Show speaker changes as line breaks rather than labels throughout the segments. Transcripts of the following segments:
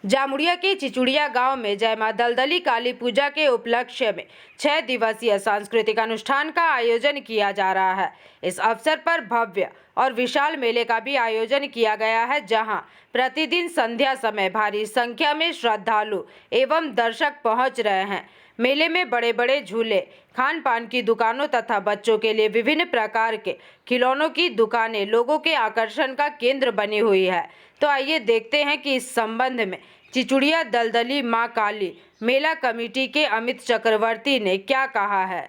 जामुड़िया के चिचुड़िया गांव में जय मां दलदली काली पूजा के उपलक्ष्य में 6 दिवसीय सांस्कृतिक अनुष्ठान का आयोजन किया जा रहा है। इस अवसर पर भव्य और विशाल मेले का भी आयोजन किया गया है, जहां प्रतिदिन संध्या समय भारी संख्या में श्रद्धालु एवं दर्शक पहुंच रहे हैं। मेले में बड़े बड़े झूले, खान पान की दुकानों तथा बच्चों के लिए विभिन्न प्रकार के खिलौनों की दुकानें लोगों के आकर्षण का केंद्र बनी हुई है। तो आइए देखते हैं कि इस संबंध में चिचुड़िया दलदली मां काली मेला कमेटी के अमित चक्रवर्ती ने क्या कहा है।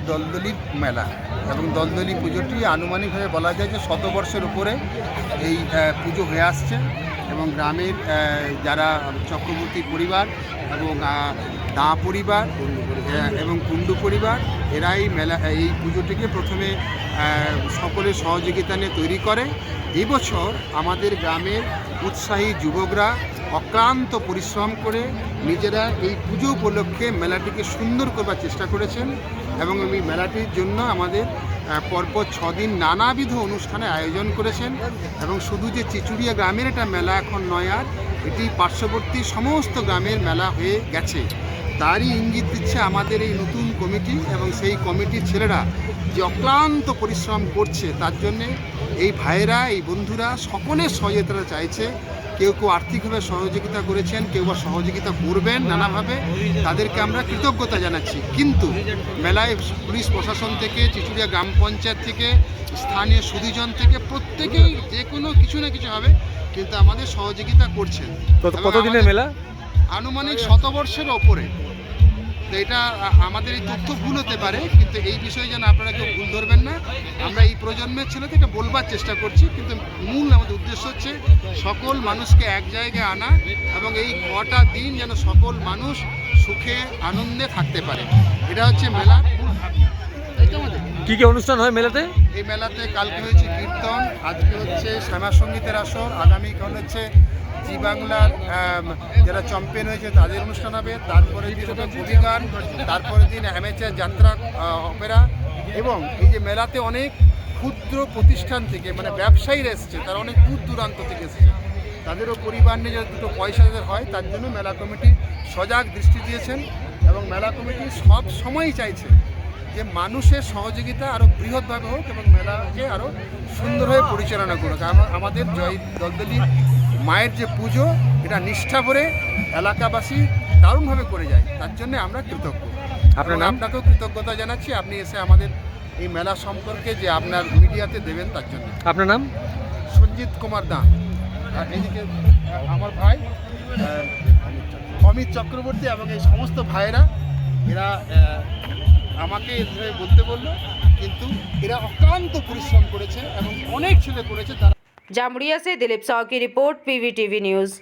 দলদলি মেলা এবং দলদলি পুজোটি আনুমানিকভাবে বলা যায় যে শতবর্ষের উপরে এই পুজো হয়ে আসছে এবং গ্রামের যারা চক্রবর্তী পরিবার এবং দা পরিবার এবং কুণ্ডু পরিবার এরাই এই পুজোটিকে প্রথমে সকলের সহযোগিতা নিয়ে তৈরি করে। এই বছর আমাদের গ্রামের উৎসাহী যুবকরা অক্লান্ত পরিশ্রম করে নিজেরা এই পুজো উপলক্ষে মেলাটিকে সুন্দর করবার চেষ্টা করেছেন এবং এই মেলাটির জন্য আমাদের পরপর 6 দিন নানাবিধ অনুষ্ঠানে আয়োজন করেছেন এবং শুধু যে চিচুড়িয়া গ্রামের একটা মেলা এখন নয়, আর এটি পার্শ্ববর্তী সমস্ত গ্রামের মেলা হয়ে গেছে। তারই ইঙ্গিত দিচ্ছে আমাদের এই নতুন কমিটি এবং সেই কমিটির ছেলেরা যে অক্লান্ত পরিশ্রম করছে, তার জন্যে এই ভাইয়েরা, এই বন্ধুরা সকলের সহযোগিতা চাইছে। কেউ কেউ আর্থিকভাবে সহযোগিতা করেছেন, কেউ বা সহযোগিতা করবেন নানাভাবে, তাদেরকে আমরা কৃতজ্ঞতা জানাচ্ছি। কিন্তু মেলায় পুলিশ প্রশাসন থেকে, চিচুড়িয়া গ্রাম পঞ্চায়েত থেকে, স্থানীয় সুধীজন থেকে প্রত্যেকেই যে কোনো কিছু না কিছু হবে কিন্তু আমাদের সহযোগিতা করছেন।
কতদিনের মেলা?
আনুমানিক শতবর্ষের ওপরে। তো এটা আমাদের এই তথ্য ভুল হতে পারে, কিন্তু এই বিষয়ে যেন আপনারা কেউ ভুল ধরবেন না। আমরা এই প্রজন্মের ছেলে থেকে বলবার চেষ্টা করছি, কিন্তু মূল আমাদের উদ্দেশ্য হচ্ছে সকল মানুষকে এক জায়গায় আনা এবং এই কটা দিন যেন সকল মানুষ সুখে আনন্দে থাকতে পারে। এটা হচ্ছে মেলার মূল ভাবনা।
কি কি অনুষ্ঠান হয় মেলাতে?
এই মেলাতে কালকে হয়েছে কীর্তন, আজকে হচ্ছে শ্যামা সঙ্গীতের আসর, আগামীকাল হচ্ছে জি বাংলার যারা চ্যাম্পিয়ন হয়েছে তাদের অনুষ্ঠান হবে, তারপরে দিন হবে কবি গান, তারপরে দিন অ্যামেচার যাত্রা অপেরা। এবং এই যে মেলাতে অনেক ক্ষুদ্র প্রতিষ্ঠান থেকে মানে ব্যবসায়ীরা এসছে, তারা অনেক দূর দূরান্ত থেকে এসছে, তাদেরও পরিবার নিয়ে যাতে দুটো পয়সা যাদের হয় তার জন্য মেলা কমিটি সজাগ দৃষ্টি দিয়েছেন এবং মেলা কমিটি সব সময়ই চাইছে যে মানুষের সহযোগিতা আরও বৃহৎভাবে হোক এবং মেলাকে আরও সুন্দরভাবে পরিচালনা করুক। আমাদের জয় দলদলি মায়ের যে পুজো, এটা নিষ্ঠা ভরে এলাকাবাসী দারুণভাবে করে যায়, তার জন্য আমরা কৃতজ্ঞ। আপনাকেও কৃতজ্ঞতা জানাচ্ছি আপনি এসে আমাদের এই মেলা সম্পর্কে যে আপনার মিডিয়াতে দেবেন তার জন্য।
আপনার নাম?
সঞ্জিত কুমার দা। আর এইদিকে আমার ভাই অমিত চক্রবর্তী এবং এই সমস্ত ভাইয়েরা, এরা আমাকে বলতে বললো, কিন্তু এরা অক্লান্ত পরিশ্রম করেছে এবং অনেক ছেলে করেছে। তারা
जामुड़िया से दिलीप साव की रिपोर्ट, PVTV न्यूज़।